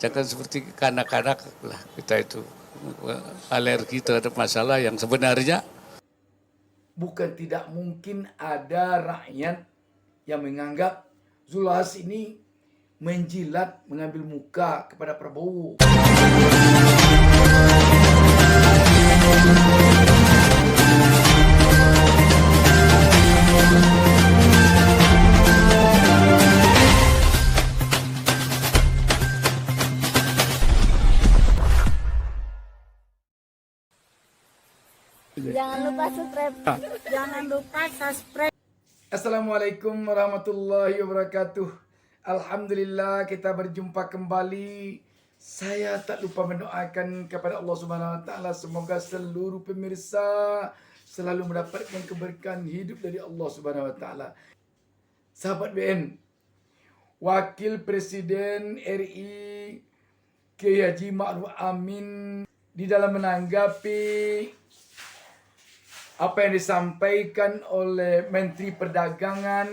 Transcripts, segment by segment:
Jangan seperti kanak-kanak lah kita itu alergi terhadap masalah yang sebenarnya. Bukan tidak mungkin ada rakyat yang menganggap Zulhas ini menjilat, mengambil muka kepada Prabowo. Jangan lupa subscribe. Jangan lupa subscribe. Assalamualaikum warahmatullahi wabarakatuh. Alhamdulillah kita berjumpa kembali. Saya tak lupa mendoakan kepada Allah Subhanahu wa taala semoga seluruh pemirsa selalu mendapatkan keberkahan hidup dari Allah Subhanahu wa taala. Sahabat BN, Wakil Presiden RI Kiai Haji Ma'ruf Amin di dalam menanggapi apa yang disampaikan oleh Menteri Perdagangan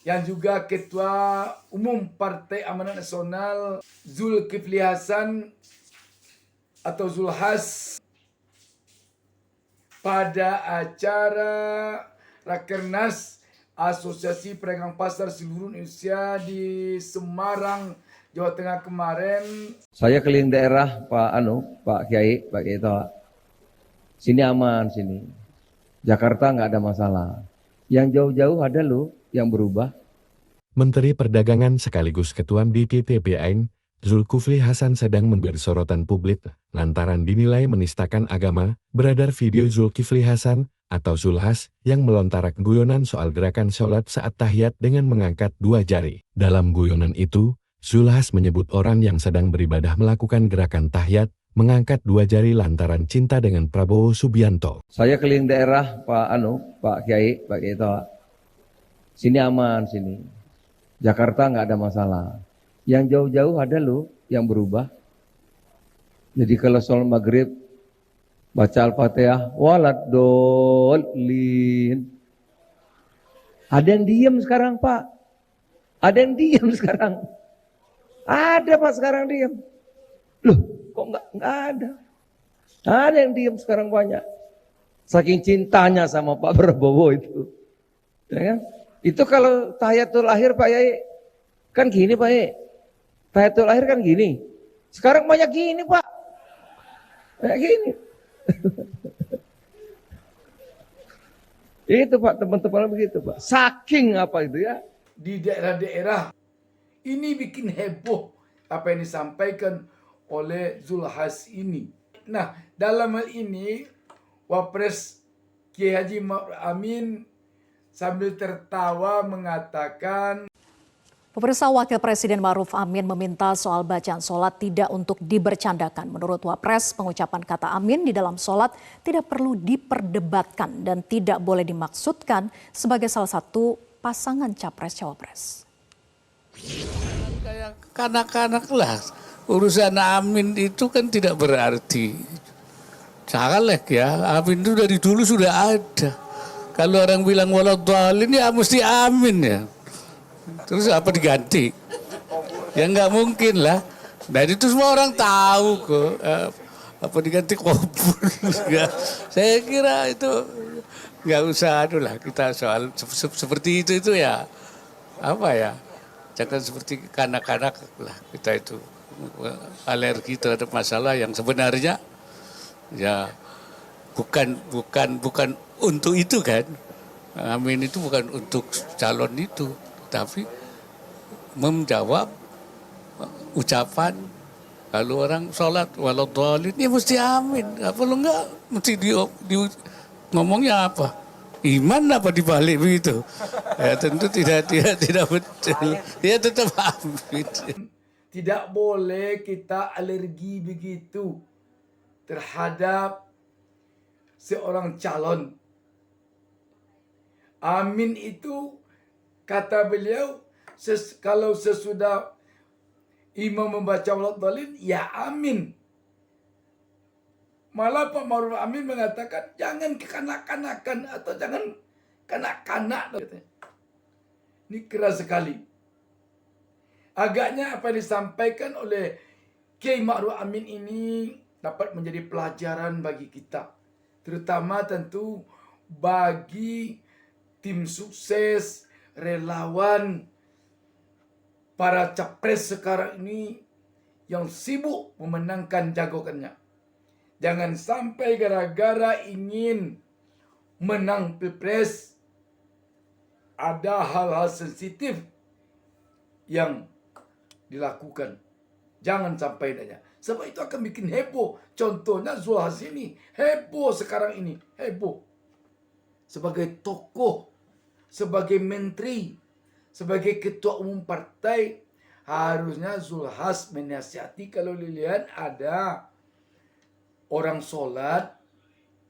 yang juga Ketua Umum Partai Amanat Nasional Zulkifli Hasan atau Zulhas pada acara Rakernas Asosiasi Pedagang Pasar Seluruh Indonesia di Semarang, Jawa Tengah kemarin. Saya keliling daerah Pak Kiai tahu. Sini aman sini. Jakarta nggak ada masalah. Yang jauh-jauh ada loh yang berubah. Menteri Perdagangan sekaligus Ketua BPTPN, Zulkifli Hasan sedang memberi sorotan publik lantaran dinilai menistakan agama. Beredar video Zulkifli Hasan atau Zulhas yang melontarkan guyonan soal gerakan sholat saat tahiyat dengan mengangkat dua jari. Dalam guyonan itu, Zulhas menyebut orang yang sedang beribadah melakukan gerakan tahiyat mengangkat dua jari lantaran cinta dengan Prabowo Subianto. Saya keliling daerah Pak Kiai tahu. Sini aman sini. Jakarta nggak ada masalah. Yang jauh-jauh ada loh yang berubah. Jadi kalau sholat maghrib baca Al-Fatihah waladolin. Ada yang diam sekarang Pak. Ada yang diam sekarang. Ada Pak sekarang diam. Loh, kok nggak ada? Ada yang diam sekarang banyak. Saking cintanya sama Pak Prabowo itu. Ya kan? Itu kalau tahiyatul akhir Pak Yai, kan gini Pak Yai. Tahiyatul akhir kan gini. Sekarang banyak gini Pak. Kayak gini. Itu Pak, teman-teman begitu Pak. Saking apa itu ya. Di daerah-daerah ini bikin heboh apa yang disampaikan oleh Zulhas ini. Nah, dalam hal ini Wapres Kiai Haji Ma'ruf Amin sambil tertawa mengatakan, Pemirsa, Wakil Presiden Ma'ruf Amin meminta soal bacaan sholat tidak untuk dibercandakan. Menurut Wapres, pengucapan kata amin di dalam sholat tidak perlu diperdebatkan dan tidak boleh dimaksudkan sebagai salah satu pasangan capres-cawapres. Kayak kanak-kanak lah. Urusan amin itu kan tidak berarti caleg ya. Amin itu dari dulu sudah ada. Kalau orang bilang waladhdallin ya mesti amin ya. Terus apa diganti? Ya nggak mungkin lah. Dan itu semua orang tahu kok. Apa diganti kubur? Saya kira itu nggak usah lah kita soal seperti itu ya. Apa ya? Jangan seperti kanak-kanak lah kita itu alergi terhadap masalah yang sebenarnya ya bukan untuk itu kan. Amin itu bukan untuk calon itu, tapi menjawab ucapan kalau orang sholat waladhdallin ya mesti amin. Apa lo enggak mesti di ngomongnya apa? Iman apa dibalik begitu? Ya tentu tidak betul. Ya tetap amin. tidak boleh kita alergi begitu terhadap seorang calon. Amin itu kata beliau kalau sesudah imam membaca waladhdallin ya amin. Malah Pak Ma'ruf Amin mengatakan jangan kekanak-kanakan atau jangan kanak-kanak. Ini keras sekali. Agaknya apa yang disampaikan oleh Kiai Ma'ruf Amin ini dapat menjadi pelajaran bagi kita. Terutama tentu bagi tim sukses, relawan, para capres sekarang ini yang sibuk memenangkan jagoannya. Jangan sampai gara-gara ingin menang pilpres ada hal-hal sensitif yang dilakukan. Jangan sampai adanya. Sebab itu akan bikin heboh. Contohnya Zulhas ini heboh sekarang ini. Heboh. Sebagai tokoh, sebagai menteri, sebagai ketua umum partai, harusnya Zulhas menasihati kalau dilihat ada orang sholat,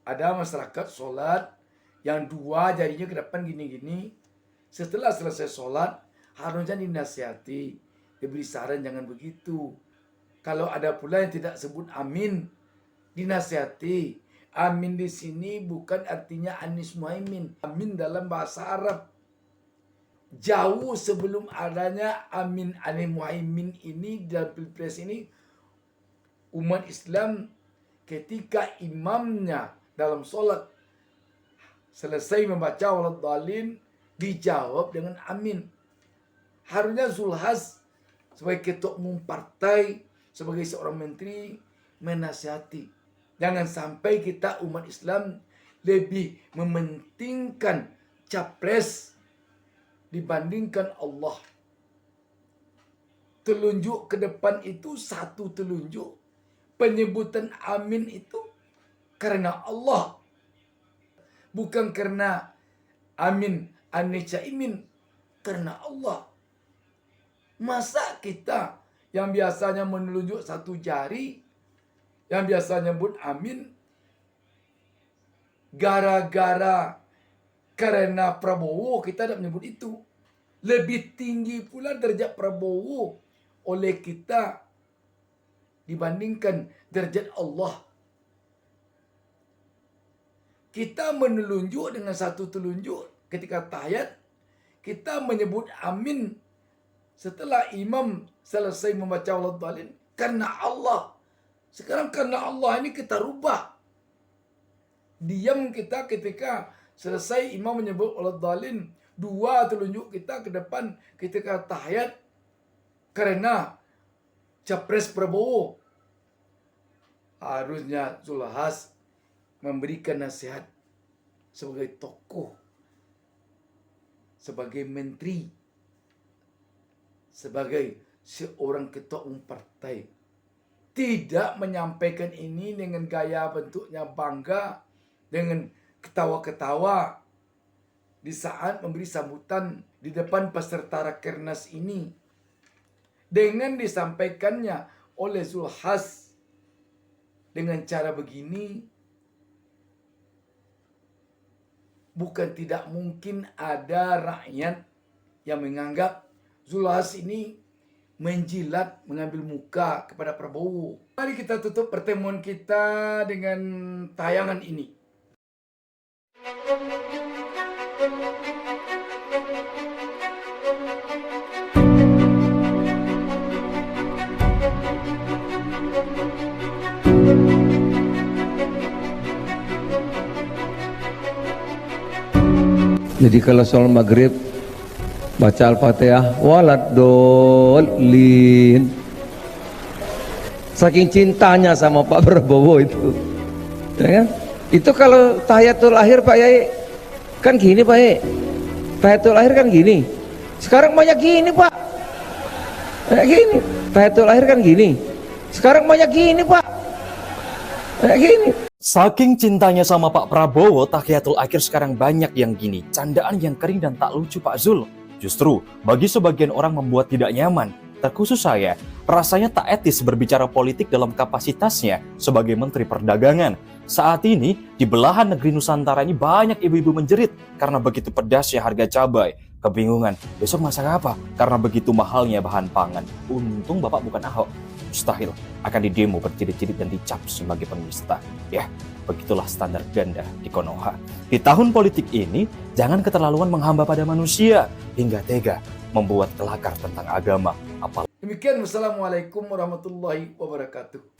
ada masyarakat sholat, yang dua jarinya ke depan gini-gini. Setelah selesai sholat, harusnya dinasihati, diberi saran jangan begitu. Kalau ada pula yang tidak sebut amin, dinasihati. Amin di sini bukan artinya Anies Muhaimin. Amin dalam bahasa Arab. Jauh sebelum adanya Amin Anies Muhaimin ini dalam pilpres ini, umat Islam ketika imamnya dalam sholat selesai membaca waladhdallin dijawab dengan amin. Harusnya Zulhas sebagai ketua umum partai, sebagai seorang menteri menasihati. Jangan sampai kita umat Islam lebih mementingkan capres dibandingkan Allah. Telunjuk ke depan itu satu telunjuk. Penyebutan amin itu karena Allah. Bukan karena amin Anies Caimin, karena Allah. Masa kita yang biasanya menunjuk satu jari, yang biasanya nyebut amin, gara-gara karena Prabowo kita tidak menyebut itu. Lebih tinggi pula derajat Prabowo oleh kita dibandingkan derajat Allah. Kita menelunjuk dengan satu telunjuk ketika tahiyat, kita menyebut amin setelah imam selesai membaca waladhdallin karena Allah. Sekarang karena Allah ini kita rubah. Diam kita ketika selesai imam menyebut waladhdallin, dua telunjuk kita ke depan ketika tahiyat karena capres Prabowo. Harusnya Zulhas memberikan nasihat sebagai tokoh, sebagai menteri, sebagai seorang ketua umum partai. Tidak menyampaikan ini dengan gaya bentuknya bangga, dengan ketawa-ketawa di saat memberi sambutan di depan peserta Rakernas ini. Dengan disampaikannya oleh Zulhas dengan cara begini, bukan tidak mungkin ada rakyat yang menganggap Zulhas ini menjilat, mengambil muka kepada Prabowo. Mari kita tutup pertemuan kita dengan tayangan ini. Jadi kalau sholat maghrib baca Al-Fatihah waladhdallin. Saking cintanya sama Pak Prabowo itu. Ya kan? Itu kalau tahiyatul akhir Pak Yai kan gini Pak Yai. Tahiyatul akhir kan gini. Sekarang banyak gini Pak. Kayak gini. Tahiyatul akhir kan gini. Sekarang banyak gini Pak. Kayak gini. Saking cintanya sama Pak Prabowo, tahiyatul akhir sekarang banyak yang gini. Candaan yang kering dan tak lucu Pak Zul. Justru, bagi sebagian orang membuat tidak nyaman. Terkhusus saya, rasanya tak etis berbicara politik dalam kapasitasnya sebagai Menteri Perdagangan. Saat ini, di belahan negeri Nusantara ini banyak ibu-ibu menjerit karena begitu pedasnya harga cabai. Kebingungan, besok masak apa? Karena begitu mahalnya bahan pangan. Untung Bapak bukan Ahok. Mustahil akan didemo berjilid-jilid dan dicap sebagai penista. Ya, begitulah standar ganda di Konoha. Di tahun politik ini, jangan keterlaluan menghamba pada manusia hingga tega membuat kelakar tentang agama. Apalagi Demikian, wassalamualaikum warahmatullahi wabarakatuh.